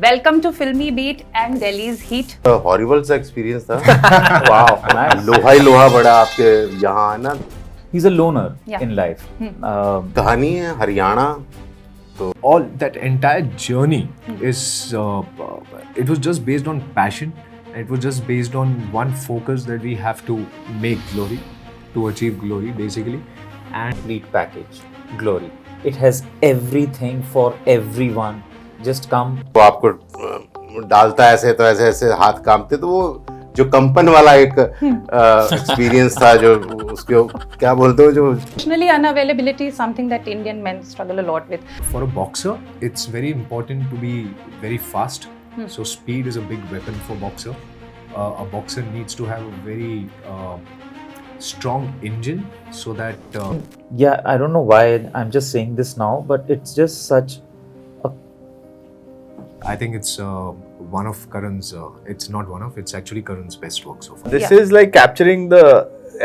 Welcome to Filmy Beat and Delhi's Heat. Horrible सा experience था। वाह, लोहा ही लोहा बड़ा आपके यहाँ आना। He's a loner Yeah. in life. कहानी है Haryana. All that entire journey is it was just based on passion. It was just based on one focus that we have to make glory, to achieve glory basically. And Complete package, glory. It has everything for everyone. Just come. वो आपको डालता है ऐसे तो ऐसे ऐसे हाथ कांपते, तो वो जो कंपन वाला एक एक्सपीरियंस था, जो उसको क्या बोलते हो, जो Emotionally unavailability is something that Indian men struggle a lot with. for a boxer, it's very important to be very fast. So speed is a big weapon for boxer. A boxer needs to have a very strong engine so that Yeah, I don't know why I'm just saying this now, but it's just such. I think it's one of Karan's. It's not one of. It's actually Karan's best work so far. This Yeah. is like capturing the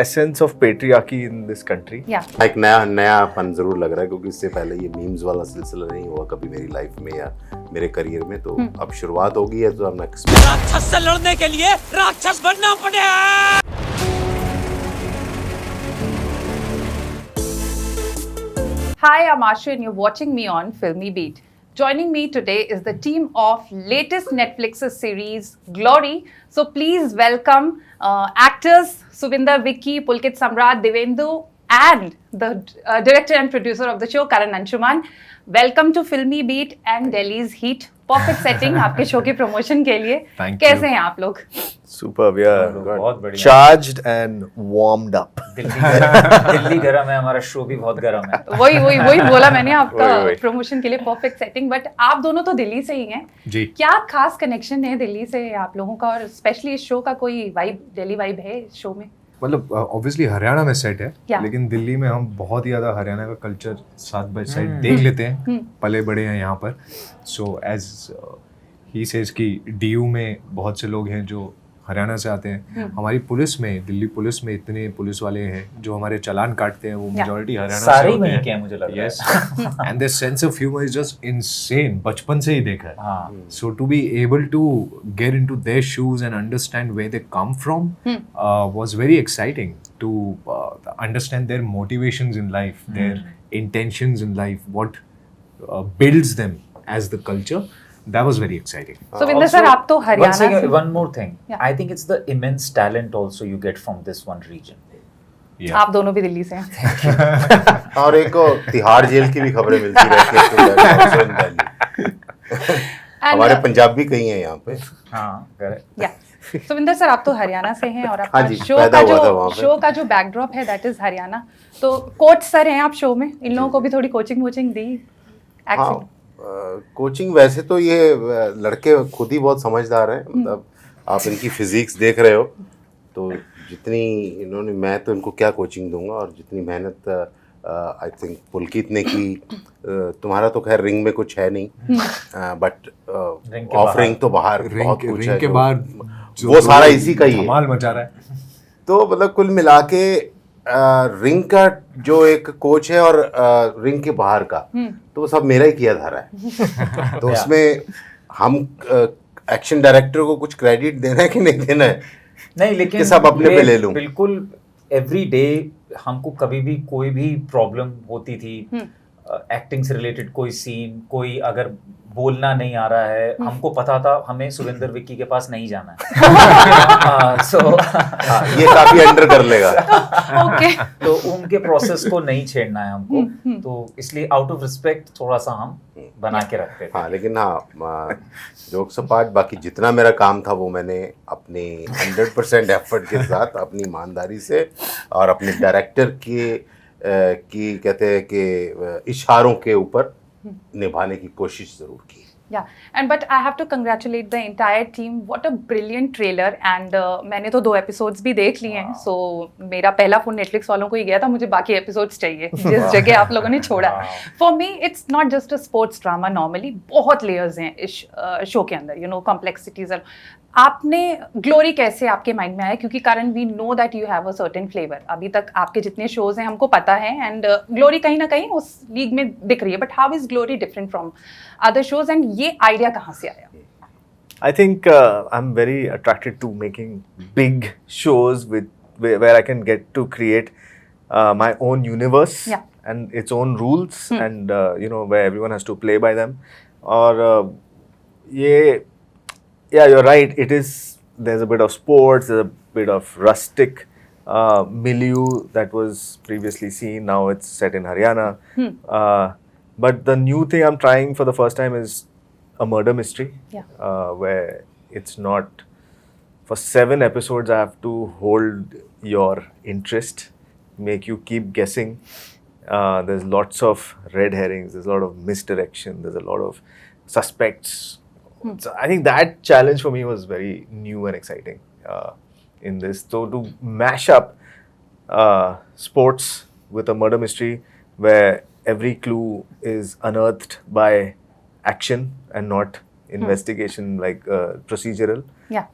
essence of patriarchy in this country. Yeah. एक नयापन जरूर लग रहा है, क्योंकि इससे पहले ये मीम्स वाला सिलसिला नहीं हुआ कभी मेरी लाइफ में या मेरे करियर में। तो अब शुरुआत होगी है, तो हम राक्षस से लड़ने के लिए राक्षस बनना पड़ेगा। Hi, I'm Ashu and you're watching me on Filmy Beat. Joining me today is the team of latest Netflix's series Glory. So please welcome actors Suvinder Vicky, Pulkit Samrat, Devendu, and the director and producer of the show Karan Anshuman. Welcome to Filmy Beat and Delhi's Heat. Perfect setting आपके show के promotion के लिए। Thank कैसे you. हैं आप लोग? Superb, yeah. बहुत बढ़िया। Charged and warmed up. Delhi गरम है, हमारा शो भी बहुत गरम है। वही बोला मैंने आपका वही। प्रमोशन के लिए परफेक्ट सेटिंग। बट आप दोनों तो दिल्ली से ही हैं। जी। क्या खास कनेक्शन है दिल्ली से आप लोगों का, और स्पेशली इस शो का कोई वाइब, दिल्ली वाइब है इस शो में? मतलब ऑब्वियसली हरियाणा में सेट है, Yeah. लेकिन दिल्ली में हम बहुत ही ज़्यादा हरियाणा का कल्चर साथ बाय साइड देख लेते हैं। पले बड़े हैं यहाँ पर। सो एज ही सेज कि डीयू में बहुत से लोग हैं जो हरियाणा से आते हैं। हमारी पुलिस में, दिल्ली पुलिस में इतने पुलिस वाले हैं जो हमारे चालान काटते हैं, वो मेजॉरिटी हरियाणा से सारे ही होते वहीं हैं। के हैं, मुझे लग रहा है। Yes, and their sense of humour is just insane. बचपन से ही देखा है। हाँ। So to be able to get into their shoes and understand where they come from was very exciting. To understand their motivations in life, their intentions in life, what builds them as the culture. That was very exciting. Suvinder sir, आप तो हरियाणा से। One more thing. Yeah. I think it's the immense talent also you get from this one region. Yeah. आप दोनों भी दिल्ली से हैं। और एक तिहाड़ जेल की भी खबरें मिलती रहती हैं तो also in Delhi। हमारे पंजाबी कई हैं यहाँ पे। हाँ, correct. या सुविंदर सर, आप तो हरियाणा से हैं और हाँ आपका जी, शो पैदा का हुआ था वहाँ पे। शो का जो बैकड्रॉप है दैट इज हरियाणा। तो कोच सर हैं आप शो में, इन लोगों को भी थोड़ी कोचिंग वोचिंग दी? हाँ, एक्टिंग कोचिंग वैसे तो ये लड़के खुद ही बहुत समझदार हैं। मतलब आप इनकी फिजिक्स देख रहे हो, तो जितनी इन्होंने, मैं तो इनको क्या कोचिंग दूंगा, और जितनी मेहनत आई थिंक पुलकित ने की। तुम्हारा तो खैर रिंग में कुछ है नहीं, बट रिंग के ऑफ बाहर। रिंग तो बाहर बहुत कुछ है। रिंग के जो- बाद वो सारा इसी का ही है। धमाल मचा रहा है। तो मतलब कुल मिला के रिंग का जो एक कोच है और रिंग के बाहर का, तो वो सब मेरा ही किया धारा है। तो उसमें हम एक्शन डायरेक्टर को कुछ क्रेडिट देना है कि नहीं देना है, नहीं, लेकिन कि सब अपने पे ले लूं। बिल्कुल एवरी डे हमको कभी भी कोई भी प्रॉब्लम होती थी, एक्टिंग से रिलेटेड कोई सीन, कोई अगर बोलना नहीं आ रहा है, हमको पता था हमें सुविंदर विक्की के पास नहीं जाना है। सो ये काफी अंडर कर लेगा। ओके। तो उनके प्रोसेस को नहीं छेड़ना है हमको, तो इसलिए आउट ऑफ रिस्पेक्ट थोड़ा सा हम बना के रखते थे। हाँ, लेकिन हाँ, जोक्स अपार्ट, बाकी जितना मेरा काम था वो मैंने अपने 100% एफर्ट के साथ, अपनी ईमानदारी से और अपने डायरेक्टर की कहते हैं कि इशारों के ऊपर निभाने की कोशिश जरूर की। Yeah, and but I have to congratulate the entire team. What a brilliant trailer, and मैंने तो 2 episodes भी देख लिए हैं, so मेरा पहला फोन Netflix वालों को ही गया था, मुझे बाकी episodes चाहिए जिस जगह आप लोगों ने छोड़ा। For me, it's not just a sports drama normally, बहुत layers हैं इस शो के अंदर, you know, complexities are. आपने ग्लोरी कैसे आपके माइंड में आया, क्योंकि कारण we know that you have a certain flavour, अभी तक आपके जितने शोज हैं हमको पता है, एंड ग्लोरी कहीं ना कहीं उस लीग में दिख रही है, but how is glory different from other shows, and ये आइडिया कहाँ से आया? I think I'm very attracted to making big shows where I can get to create my own universe Yeah. and its own rules and where everyone has to play by them. Or yeah, you're right. There's a bit of sports, there's a bit of rustic milieu that was previously seen. Now it's set in Haryana. But the new thing I'm trying for the first time is a murder mystery. Yeah. Where it's not for 7 episodes I have to hold your interest, make you keep guessing. There's lots of red herrings, there's a lot of misdirection, there's a lot of suspects. So I think that challenge for me was very new and exciting in this. So to mash up sports with a murder mystery where every clue is unearthed by action and not investigation, like procedural. Yeah.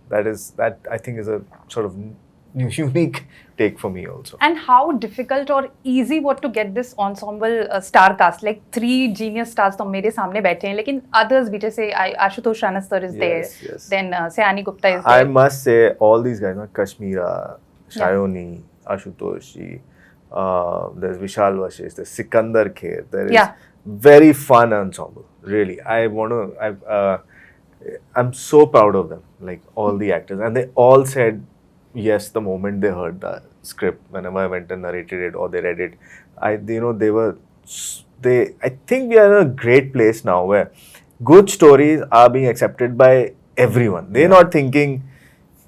That I think is a sort of unique take for me also. And how difficult or easy what to get this ensemble star cast, like 3 genius stars तो मेरे सामने बैठे हैं, लेकिन others भी जैसे Ashutosh रानस्तर is there, Yes. then Sayani Gupta is I there. must say all these guys, Kashmira, Shayoni, Ashutoshi, there's Vishal Vashish, there's Sikandar Kher, there is Yeah. very fun ensemble. Really, I'm so proud of them, like all the actors, and they all said yes the moment they heard the script. Whenever I went and narrated it or they read it, I think we are in a great place now where good stories are being accepted by everyone. They're not thinking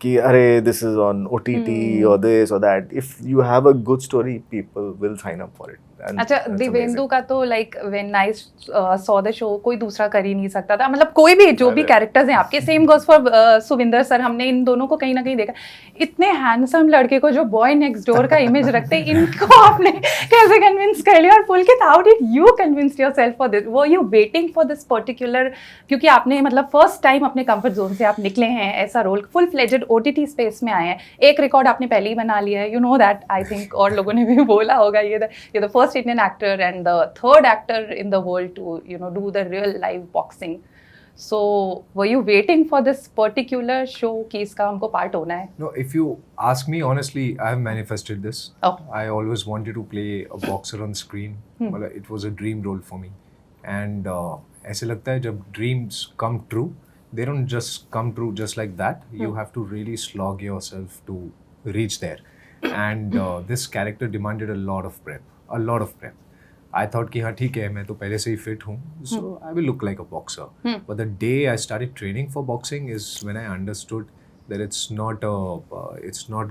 कि अरे this is on OTT or this or that. If you have a good story, people will sign up for it. And अच्छा, that's Divyendu amazing. का तो like when I saw the show कोई दूसरा कर ही नहीं सकता था, मतलब कोई भी जो भी कैरेक्टर्स हैं आपके, same goes for Suvinder sir, हमने इन दोनों को कहीं ना कहीं देखा, इतने हैंडसम लड़के को जो बॉय नेक्स्ट डोर का इमेज रखते हैं, इनको आपने कैसे कन्विंस कर लिया? और Pulkit, how did you convince yourself for this? Were you waiting for this particular, क्योंकि आपने मतलब फर्स्ट टाइम अपने कंफर्ट जोन से आप निकले हैं, ऐसा role full fledged OTT space में आए हैं, एक रिकॉर्ड आपने पहले ही बना लिया है, you know that, I think, और लोगों ने भी बोला होगा ये the first Indian actor and the third actor in the world to do the real live boxing. So were you waiting for this particular show कि इसका हमको part होना है? No, if you ask me honestly, I have manifested this. Oh. I always wanted to play a boxer on screen. मतलब it was a dream role for me. And ऐसे लगता है जब dreams come true, they don't just come true just like that. You have to really slog yourself to reach there. And this character demanded a lot of prep. I thought कि हाँ ठीक है, मैं तो पहले से ही fit हूँ, so I will look like a boxer. But the day I started training for boxing is when I understood that it's not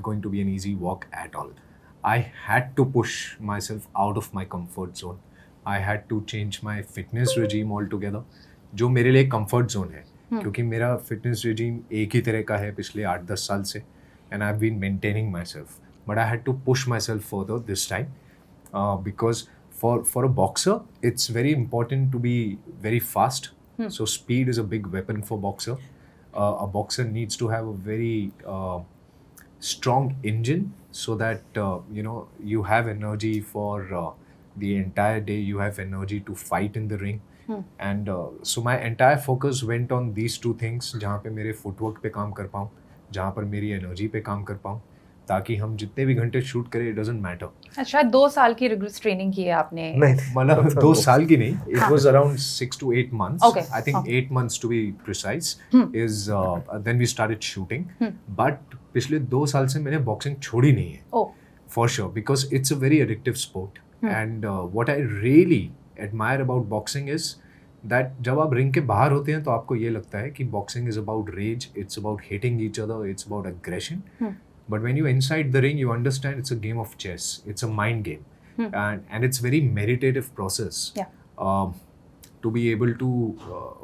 going to be an easy walk at all. I had to push myself out of my comfort zone. I had to change my fitness regime altogether, जो मेरे लिए comfort zone है, क्योंकि मेरा fitness regime एक ही तरह का है पिछले 8-10 साल से, and I've been maintaining myself. But I had to push myself further this time because for a boxer, it's very important to be very fast. So speed is a big weapon for boxer. A boxer needs to have a very strong engine so that you have energy for the entire day. You have energy to fight in the ring. And so my entire focus went on these 2 things, जहाँ पे मेरे footwork पे काम कर पाऊँ, जहाँ पर मेरी energy पे काम कर पाऊँ, ताकि हम जितने भी घंटे शूट करें, it doesn't matter. अच्छा, 2 साल की रिग्रेस ट्रेनिंग की है आपने? मतलब 2 साल की नहीं, it was around 6 to 8 months. Okay. I think 8 months to be precise. Is then we started shooting. But पिछले 2 साल से मैंने बॉक्सिंग छोड़ी नहीं है. Oh. For sure, because it's a very addictive sport. And what I really admire about boxing is that जब आप ring के बाहर होते हैं तो आपको ये लगता है कि boxing is about rage, it's about hitting each other, it's about aggression. But when you're inside the ring, you understand it's a game of chess. It's a mind game. And it's very meditative process. Yeah. To be able to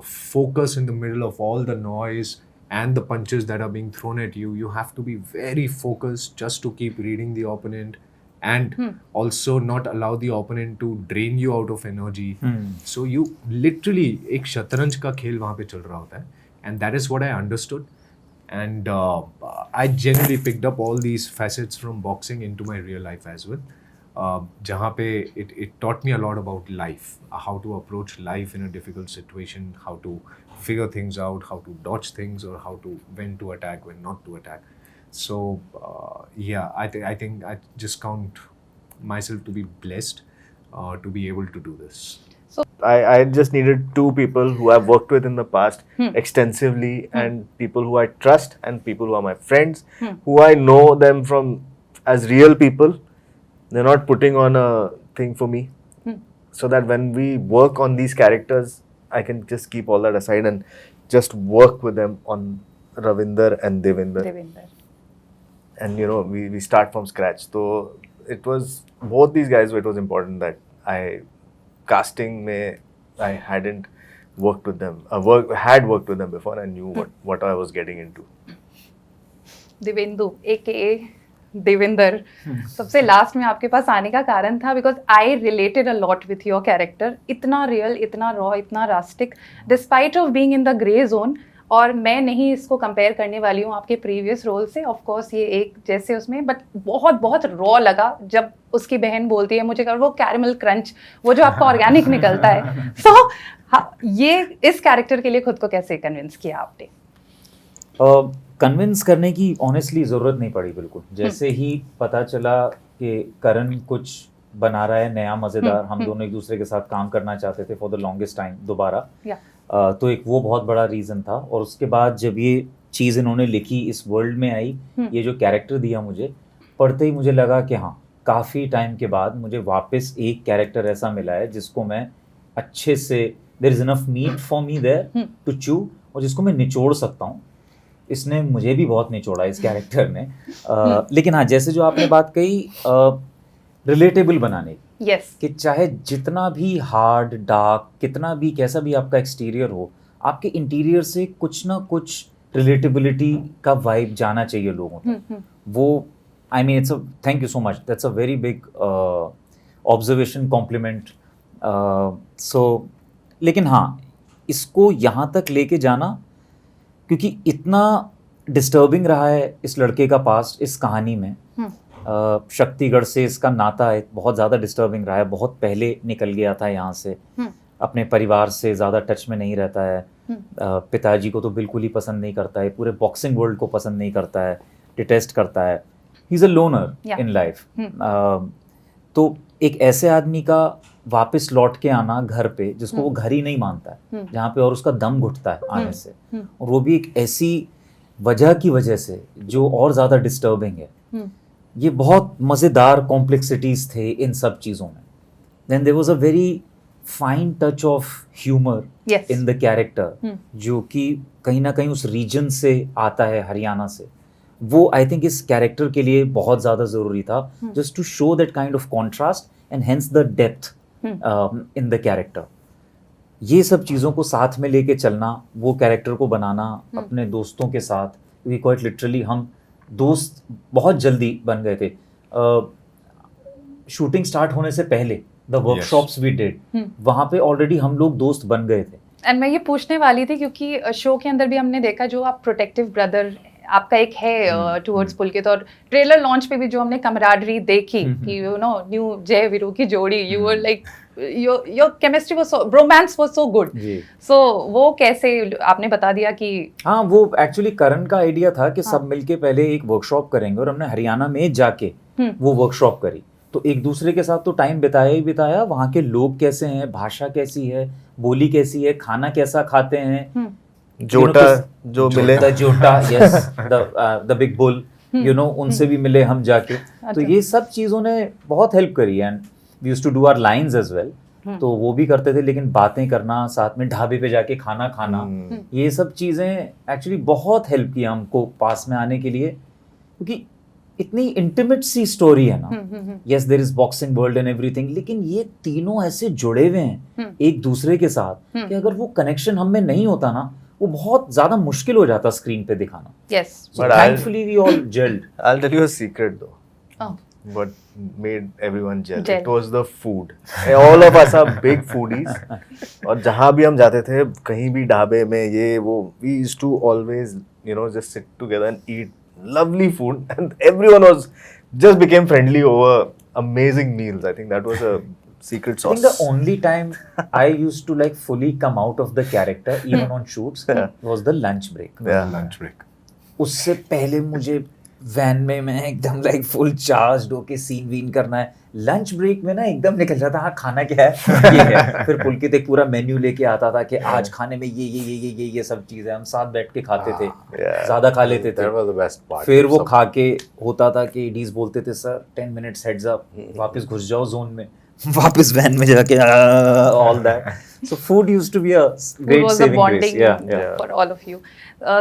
focus in the middle of all the noise and the punches that are being thrown at you, you have to be very focused just to keep reading the opponent and also not allow the opponent to drain you out of energy. So you literally एक शतरंज का खेल वहाँ पे चल रहा होता है. And that is what I understood. And I generally picked up all these facets from boxing into my real life as well. जहाँ पे it taught me a lot about life, how to approach life in a difficult situation, how to figure things out, how to dodge things, or how to when to attack, when not to attack. So yeah, I think I just count myself to be blessed to be able to do this. I just needed two people who I've worked with in the past extensively, and people who I trust, and people who are my friends, who I know them from as real people. They're not putting on a thing for me. So that when we work on these characters, I can just keep all that aside and just work with them on Ravinder and Devinder. And you know, we start from scratch. So it was both these guys, it was important that casting mein I hadn't worked with them. Had worked with them before and knew what I was getting into. Divyendu AKA Devender, सबसे last में आपके पास आने का कारण था because I related a lot with your character. इतना real, इतना raw, इतना rustic, despite of being in the grey zone. और मैं नहीं इसको कंपेयर करने वाली हूँ आपके प्रीवियस रोल से, ऑफ कोर्स ये एक जैसे उसमें, बट बहुत बहुत रॉ लगा जब उसकी बहन बोलती है मुझे वो कैरमल क्रंच, वो जो आपका ऑर्गेनिक निकलता है. सो ये इस कैरेक्टर के लिए खुद को कैसे कन्विंस किया आपने? कन्विंस करने की ऑनेस्टली ज़रूरत नहीं पड़ी. बिल्कुल जैसे ही पता चला कि करण कुछ बना रहा है नया मज़ेदार, हम दोनों एक दूसरे के साथ काम करना चाहते थे फॉर द लॉन्गेस्ट टाइम दोबारा. तो एक वो बहुत बड़ा रीज़न था. और उसके बाद जब ये चीज़ इन्होंने लिखी, इस वर्ल्ड में आई, ये जो कैरेक्टर दिया मुझे, पढ़ते ही मुझे लगा कि हाँ, काफ़ी टाइम के बाद मुझे वापस एक कैरेक्टर ऐसा मिला है जिसको मैं अच्छे से, there is enough meat for me there to chew, और जिसको मैं निचोड़ सकता हूँ. इसने मुझे भी बहुत निचोड़ा इस कैरेक्टर ने. लेकिन हाँ, जैसे जो आपने बात कही रिलेटेबल बनाने की, कि चाहे जितना भी हार्ड, डार्क, कितना भी कैसा भी आपका एक्सटीरियर हो, आपके इंटीरियर से कुछ ना कुछ रिलेटेबिलिटी का वाइब जाना चाहिए लोगों तक. वो I mean it's a, thank you so much, that's a very big observation, compliment. So लेकिन हाँ, इसको यहाँ तक लेके जाना, क्योंकि इतना डिस्टर्बिंग रहा है इस लड़के का पास्ट इस कहानी में. शक्तिगढ़ से इसका नाता है बहुत ज़्यादा डिस्टर्बिंग रहा है. बहुत पहले निकल गया था यहाँ से, अपने परिवार से ज़्यादा टच में नहीं रहता है. पिताजी को तो बिल्कुल ही पसंद नहीं करता है, पूरे बॉक्सिंग वर्ल्ड को पसंद नहीं करता है, डिटेस्ट करता है. He is a loner in life. तो एक ऐसे आदमी का वापस लौट के आना घर पे, जिसको वो घर ही नहीं मानता है, जहाँ पे और उसका दम घुटता है आने से, और वो भी एक ऐसी वजह की वजह से जो और ज़्यादा डिस्टर्बिंग है. ये बहुत मज़ेदार कॉम्प्लेक्सिटीज़ थे इन सब चीज़ों में. Then there was a very fine touch of humour in the character, जो कि कहीं ना कहीं उस रीजन से आता है, हरियाणा से. वो आई थिंक इस कैरेक्टर के लिए बहुत ज़्यादा ज़रूरी था, just to show that kind of contrast and hence the depth in the character. ये सब चीज़ों को साथ में लेके चलना, वो कैरेक्टर को बनाना अपने दोस्तों के साथ, क्योंकि क्वाइट लिटरली हम दोस्त बहुत जल्दी बन गए थे. शूटिंग स्टार्ट होने से पहले द वर्कशॉप्स वी डिड, वहाँ पे ऑलरेडी हम लोग दोस्त बन गए थे. एंड मैं ये पूछने वाली थी क्योंकि शो के अंदर भी हमने देखा जो आप प्रोटेक्टिव ब्रदर आपका एक है टुवर्ड्स पुलकित, और ट्रेलर लॉन्च पे भी जो हमने कमराडरी देखी कि यू नो न्यू जय वीरू की जोड़ी, you were like your chemistry was so, romance was so good. So वो कैसे आपने बता दिया कि हाँ, वो एक्चुअली करण का आइडिया था कि सब मिलके पहले एक वर्कशॉप करेंगे, और हमने हरियाणा में जाके वो वर्कशॉप करी. तो एक दूसरे के साथ तो टाइम बिताया ही बिताया. वहाँ के लोग कैसे हैं, भाषा कैसी है, बोली कैसी है, खाना कैसा खाते हैं, जोटा जो मिले, द जोटा, yes, the big bull, you know, उनसे भी मिले हम जाके. तो ये सब चीज़ों ने बहुत हेल्प करी. And we used to do our lines as well, तो वो भी करते थे. लेकिन बातें करना, साथ में ढाबे पे जाके खाना खाना, ये सब चीज़ें एक्चुअली बहुत हेल्प की हमको पास में आने के लिए, क्योंकि इतनी इंटीमेट सी स्टोरी है ना. Yes, there is boxing world and everything, लेकिन ये तीनों ऐसे जुड़े हुए हैं एक दूसरे के साथ कि अगर वो कनेक्शन हम में नहीं होता ना, वो बहुत ज्यादा मुश्किल हो जाता स्क्रीन पे दिखाना. Yes, thankfully we all gelled. I'll tell you a secret though. what made everyone gel. Gel. It was the food. All of us are big foodies. और जहाँ भी हम जाते थे, कहीं भी ढाबे में ये वो, we used to always, you know, just sit together and eat lovely food, and everyone was just became friendly over amazing meals. I think that was a secret I sauce. think the only time I used to like fully come out of the character, even on shoots, was the lunch break. Yeah. Lunch break उससे पहले मुझे van में मैं एकदम like full charge होके scene वीन करना है. लंच ब्रेक में ना एकदम निकल जाता, हाँ खाना क्या है ये है. फिर पुलकित एक पूरा मेन्यू लेके आता था कि आज खाने में ये सब चीजें हम साथ बैठ के खाते थे, Yeah. ज्यादा खा लेते थे. That was the best part. फिर वो सब- खा के होता था कि डीज बोलते थे सर 10 minutes heads up, वापस घुस जाओ जोन में, वापस वैन में जाके all that. So food used to be a Food great was a saving grace. bonding या for all of you.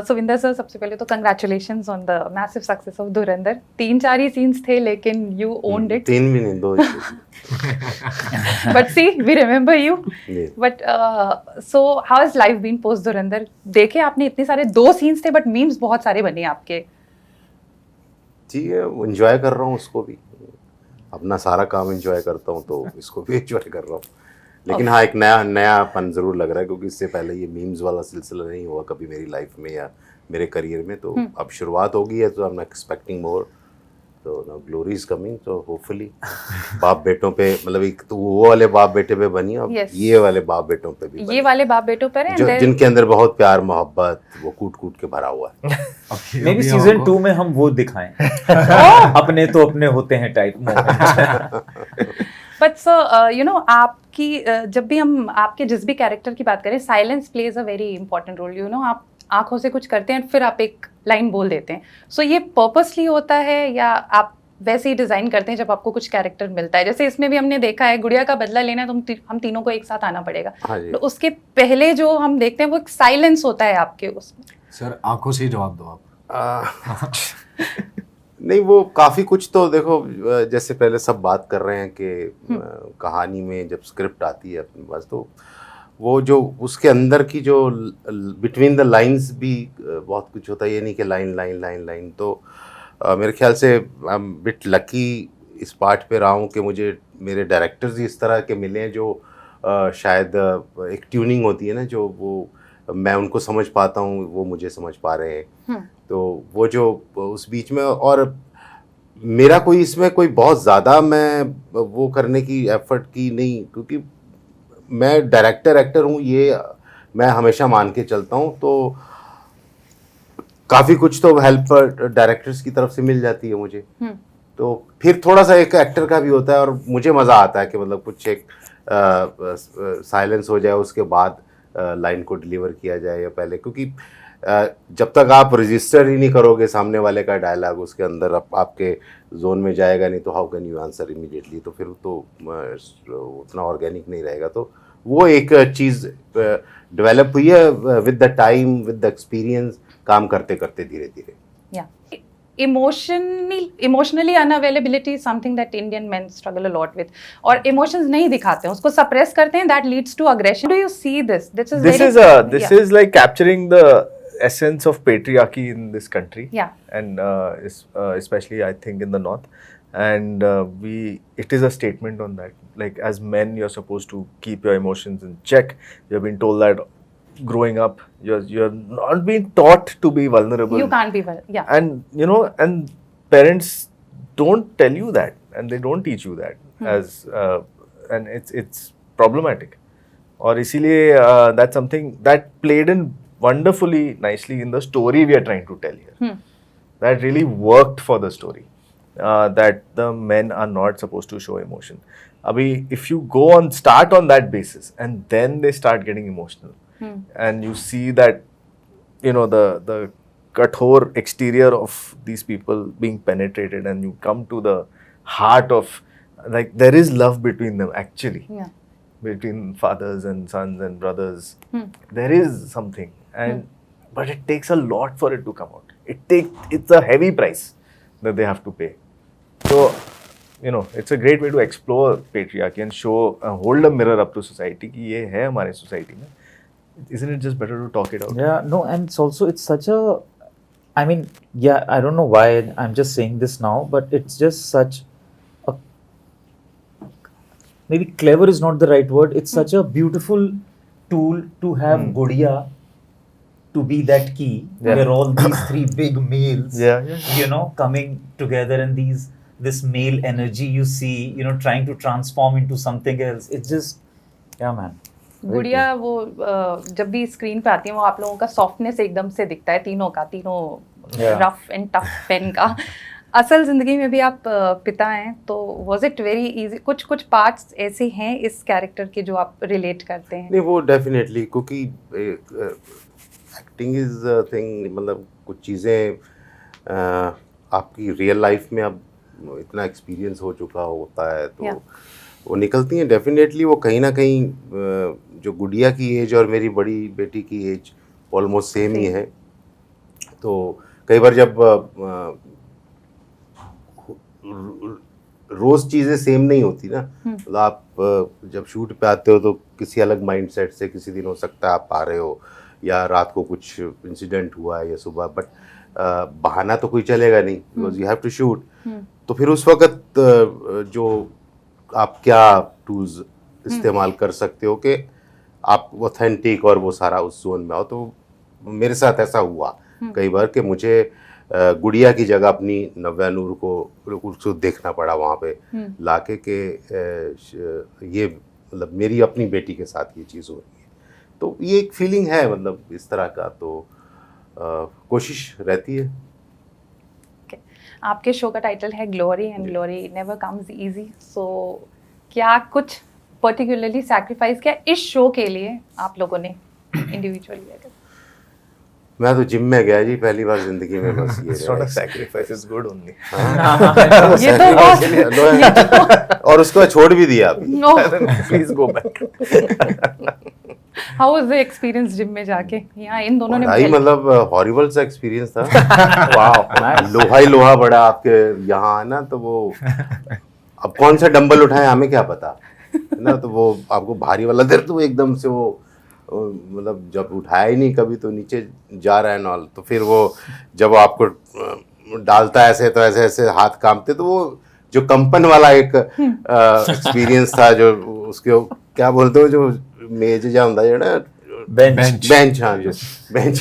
Sovinder sir, सबसे पहले तो congratulations on the massive success of Dhurandhar. 3-4 he scenes थे लेकिन you owned it. 3 भी नहीं, 2 But see, we remember you. Ji. But so how has life been post धुरंधर? देखे आपने इतने सारे 2 scenes थे but memes बहुत सारे बने आपके. जी, एंजॉय कर रहा हूँ उसको भी, अपना सारा काम एंजॉय करता हूँ तो इसको भी एंजॉय कर रहा हूँ. लेकिन हाँ, एक नयापन ज़रूर लग रहा है क्योंकि इससे पहले ये मीम्स वाला सिलसिला नहीं हुआ कभी मेरी लाइफ में या मेरे करियर में. तो अब शुरुआत हो गई है तो आई एम एक्सपेक्टिंग मोर. तो नाउ ग्लोरी इज कमिंग, तो होपफुली बाप बेटों पे, मतलब एक तो वो वाले बाप बेटे पे बनी, अब Yes. ये वाले बाप बेटों पे भी ये बनी, वाले बाप बेटों पर है जो and then- जिनके अंदर बहुत प्यार मोहब्बत वो कूट कूट के भरा हुआ है. मे बी सीजन 2 में हम वो दिखाएं. अपने तो अपने होते हैं type moment. But sir you know आपकी जब भी हम आपके जिस भी कैरेक्टर की बात करें, silence plays a very important role. You know आप आंखों से कुछ करते हैं फिर आप एक लाइन बोल देते हैं. सो ये पर्पसली होता है या आप वैसे ही डिजाइन करते हैं जब आपको कुछ कैरेक्टर मिलता है? जैसे इसमें भी हमने देखा है गुड़िया का बदला लेना है तो हम तीनों को एक साथ आना पड़ेगा. हाँ जी. तो उसके पहले जो हम देखते हैं वो एक साइलेंस होता है आपके उसमें. सर आंखों से ही जवाब दो आप. नहीं, वो काफ़ी कुछ तो देखो, जैसे पहले सब बात कर रहे हैं कि कहानी में जब स्क्रिप्ट आती है अपने पास तो वो जो उसके अंदर की जो बिटवीन द लाइंस भी बहुत कुछ होता है. ये नहीं कि लाइन लाइन लाइन लाइन. तो मेरे ख्याल से आई एम बिट लकी इस पार्ट पे रहा हूँ कि मुझे मेरे डायरेक्टर्स ही इस तरह के मिले हैं जो शायद एक ट्यूनिंग होती है ना, जो वो मैं उनको समझ पाता हूँ, वो मुझे समझ पा रहे हैं. तो वो जो उस बीच में, और मेरा कोई इसमें कोई बहुत ज़्यादा मैं वो करने की एफर्ट की नहीं, क्योंकि मैं डायरेक्टर एक्टर हूँ, ये मैं हमेशा मान के चलता हूँ. तो काफ़ी कुछ तो हेल्प डायरेक्टर्स की तरफ से मिल जाती है मुझे. तो फिर थोड़ा सा एक एक्टर का भी होता है और मुझे मज़ा आता है कि मतलब कुछ एक साइलेंस हो जाए, उसके बाद लाइन को डिलीवर किया जाए या पहले, क्योंकि जब तक आप रजिस्टर ही नहीं करोगे सामने वाले का डायलॉग, उसके अंदर आपके जोन में जाएगा नहीं, तो how can you answer immediately. तो फिर तो उतना ऑर्गेनिक नहीं रहेगा. तो वो एक चीज़ डेवलप हुई है with the time, with the experience, काम करते करते धीरे धीरे. Yeah. Emotionally unavailability is something that Indian men struggle a lot with. और emotions नहीं दिखाते हैं, उसको suppress करते हैं, that leads to aggression. Do you see this? This is like capturing the essence of patriarchy in this country. Yeah. And especially I think in the north. And it is a statement on that. Like as men, you're supposed to keep your emotions in check. You've been told that growing up, you're not being taught to be vulnerable. You can't be yeah. And you know, and parents don't tell you that, and they don't teach you that as and it's problematic. और इसीलिए that's something that played in wonderfully nicely in the story we are trying to tell here. That really worked for the story. That the men are not supposed to show emotion. Abhi, if you start on that basis and then they start getting emotional, and you see that, you know, the kathor exterior of these people being penetrated, and you come to the heart of, like, there is love between them actually. Yeah. Between fathers and sons and brothers. There is something, and but it takes a lot for it to come out. It's a heavy price that they have to pay. So, you know, it's a great way to explore patriarchy and show, hold a mirror up to society कि ये है हमारे society में. Isn't it just better to talk it out? Yeah, no, and it's such I mean, yeah, I don't know why I'm just saying this now, but it's just such maybe clever is not the right word. It's such a beautiful tool to have Gudiya to be that key where all these three big males, you know, coming together and this male energy you see, you know, trying to transform into something else. It's just, yeah, man. गुड़िया वो जब भी screen पे आती है वो आप लोगों का सॉफ्टनेस एकदम से दिखता है तीनों रफ एंड टफ पेन का। असल ज़िंदगी में भी आप पिता हैं, तो वाज इट वेरी इजी? कुछ पार्ट्स ऐसे हैं इस कैरेक्टर के जो आप रिलेट करते हैं? नहीं, वो डेफिनेटली, क्योंकि एक्टिंग इज थिंग, मतलब कुछ चीज़ें आपकी रियल लाइफ में अब इतना एक्सपीरियंस हो चुका होता है तो वो निकलती हैं डेफिनेटली। वो कहीं ना कहीं जो गुड़िया की एज और मेरी बड़ी बेटी की एज ऑलमोस्ट सेम ही है, तो कई बार जब रोज़ चीज़ें सेम नहीं होती ना, मतलब आप जब शूट पे आते हो तो किसी अलग माइंडसेट से, किसी दिन हो सकता है आप आ रहे हो या रात को कुछ इंसिडेंट हुआ है या सुबह, बट बहाना तो कोई चलेगा नहीं, because you have to shoot. तो फिर उस वक्त जो आप क्या टूल्स इस्तेमाल कर सकते हो कि आप ऑथेंटिक और वो सारा उस जोन में आओ। तो मेरे साथ ऐसा हुआ कई बार कि मुझे गुड़िया की जगह अपनी नव्या नूर को देखना पड़ा वहाँ पे लाके के ये मतलब मेरी अपनी बेटी के साथ ये चीज़ हो रही है। तो ये एक फीलिंग है, मतलब इस तरह का, तो कोशिश रहती है। आपके शो का टाइटल है glory and glory never comes easy, so क्या कुछ पर्टिकुलरली सैक्रिफाइस किया इस शो के लिए आप लोगों ने इंडिविजुअली? मैं तो जिम में गया जी पहली बार जिंदगी में, बस ये It's not a sacrifice, it's good only. ये तो बहुत और उसको छोड़ भी दिया अभी। Please go back. How was the experience gym में जाके? यहाँ इन दोनों ने भाई मुझे- मतलब हॉरिबल सा एक्सपीरियंस था। वाह, लोहा ही लोहा बड़ा आपके यहाँ है ना, तो वो अब कौन सा डंबल उठाए हमें क्या पता है ना, तो वो आपको भारी वाला दर्द, तो एकदम से वो मतलब जब उठाया ही नहीं कभी, तो नीचे जा रहा है नॉल, तो फिर वो जब आपको डालता है ऐसे, तो ऐसे ऐसे हाथ कांपते, तो वो जो कंपन वाला एक एक्सपीरियंस था, जो उसके क्या बोलते हो जो मेज जा ਹੁੰਦਾ ਜਿਹੜਾ बेंच, हाँ जो बेंच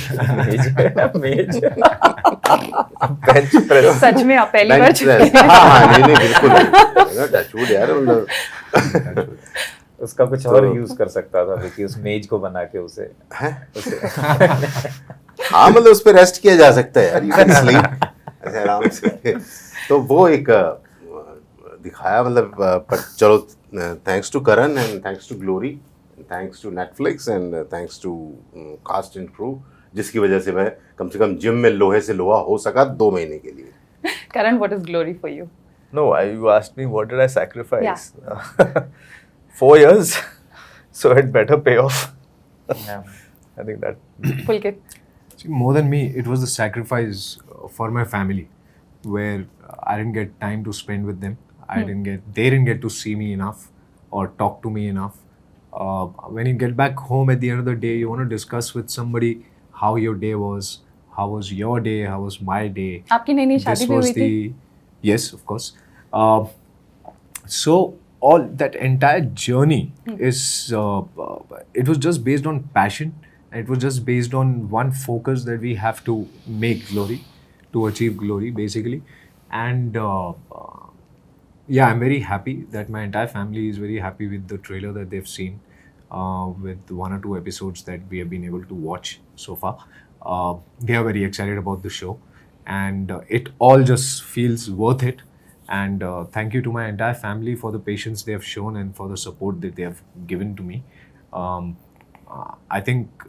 सच में आप पहली बार बेंच प्रेस, हाँ नहीं बिल्कुल टचवुड यार, मतलब उसका कुछ और यूज कर सकता था क्योंकि उस मेज को बना के उसे हाँ मतलब उस पर रेस्ट किया जा सकता है यार, यू कैन स्लीप ऐसे आराम से। तो वो एक दिखाया, मतलब पर चलो, thanks to Karan and thanks to Glory, thanks to Netflix and thanks to cast and crew, जिसकी वजह से मैं कम से कम जिम में लोहे से लोहा हो सका 2 महीने के लिए। Karan, what is glory for you? No, you asked me what did I sacrifice? 4 years, so it better pay off. I think that. Pulkit? See, more than me, it was the sacrifice for my family, where I didn't get time to spend with them. They didn't get to see me enough or talk to me enough. When you get back home at the end of the day, you want to discuss with somebody how your day was, how was your day, how was my day. आपकी नई शादी भी हुई थी? Yes, of course. So all that entire journey is it was just based on passion. It was just based on one focus that we have to make glory, to achieve glory basically. And yeah, I'm very happy that my entire family is very happy with the trailer that they've seen, with 1 or 2 episodes that we have been able to watch so far. They are very excited about the show, and it all just feels worth it. And thank you to my entire family for the patience they have shown and for the support that they have given to me. I think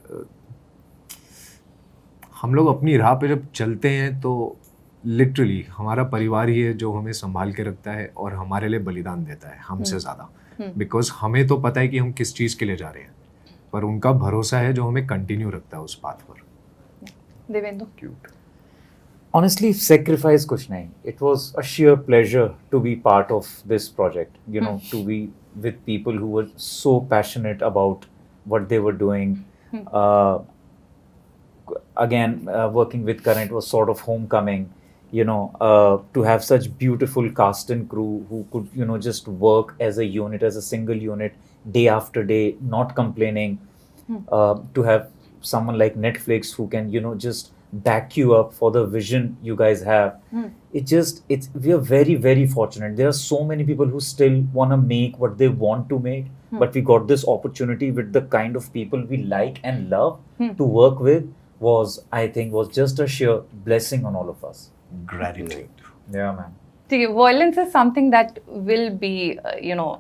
हम लोग अपनी राह पे जब चलते हैं तो literally हमारा परिवार ही है जो हमें संभाल के रखता है और हमारे लिए बलिदान देता है हमसे ज़्यादा, बिकॉज हमें तो पता है कि हम किस चीज़ के लिए जा रहे हैं, पर उनका भरोसा है जो हमें कंटिन्यू रखता है उस बात पर। Devendu? Cute. Honestly, sacrifice kuch nahi. It was a sheer pleasure to be part of this project. You know, to be with people who were so passionate about what they were doing. Again, working with Karan, it was sort of homecoming. to have such beautiful cast and crew who could, just work as a unit, as a single unit, day after day, not complaining. To have someone like Netflix who can, just back you up for the vision you guys have. We are very, very fortunate. There are so many people who still want to make what they want to make, but we got this opportunity with the kind of people we like and love to work with. I think was just a sheer blessing on all of us. Gratitude. Yeah, man. ठीक है, violence is something that will be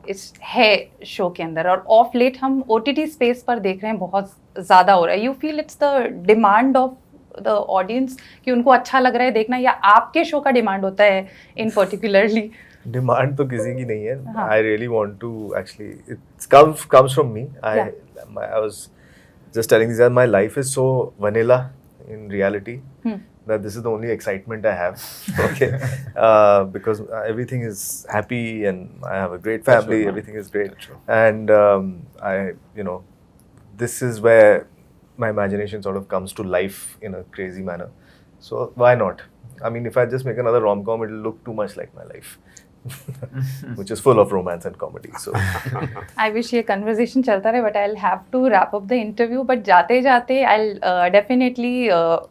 इस है show के अंदर, और of late हम OTT space पर देख रहे हैं बहुत ज़्यादा हो रहा है. You feel it's the demand of the audience कि उनको अच्छा लग रहा है देखना, या आपके शो का डिमांड होता है इन पर्टिकुलरली? डिमांड तो किसी की नहीं है. हाँ. I really want to actually it comes from me. I was just telling these that my life is so vanilla in reality that this is the only excitement I have. Okay, because everything is happy and I have a great family. Everything is great, and this is where my imagination sort of comes to life in a crazy manner. So why not? I mean, if I just make another rom-com, it'll look too much like my life. Which is full of romance and comedy. So I wish ये conversation चलता रहे, but I'll have to wrap up the interview. But जाते जाते I'll definitely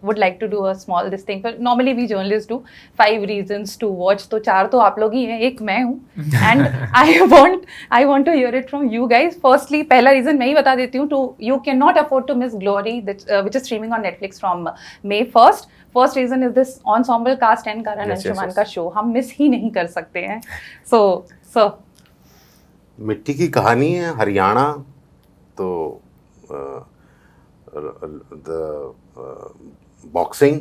would like to do a small this thing. But normally we journalists do 5 reasons to watch. तो 4 तो आप लोग ही हैं, एक मैं हूँ. And I want to hear it from you guys. Firstly, पहला reason मैं ही बता देती हूँ. To you cannot afford to miss Glory, which is streaming on Netflix from May 1st. First reason is this ensemble cast and Karan Anshuman का show हम miss ही नहीं कर सकते हैं. So मिट्टी की कहानी है हरियाणा, तो द बॉक्सिंग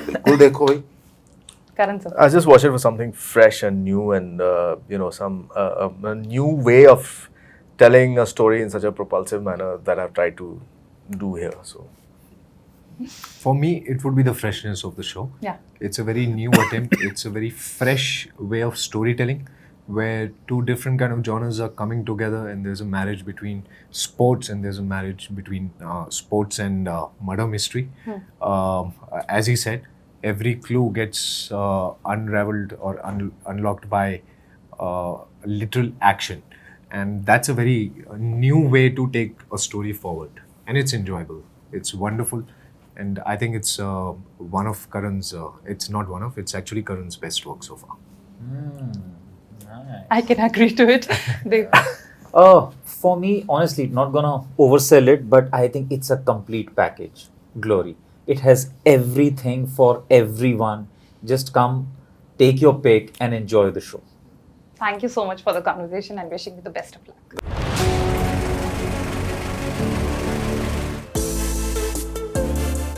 बिल्कुल देखो भाई. Karan sir. I just watch it for something fresh and new, and some a new way of telling a story in such a propulsive manner that I've tried to do here. So For me, it would be the freshness of the show. Yeah. It's a very new attempt. It's a very fresh way of storytelling, where 2 different kind of genres are coming together, and there's a marriage between sports, and there's a marriage between sports and murder mystery. As he said, every clue gets unraveled or unlocked by literal action, and that's a very new way to take a story forward, and it's enjoyable. It's wonderful. And I think it's one of Karan's, it's not one of, it's actually Karan's best work so far. Nice. I can agree to it. For me, honestly, not gonna oversell it, but I think it's a complete package. Glory. It has everything for everyone. Just come, take your pick, and enjoy the show. Thank you so much for the conversation and wishing you the best of luck.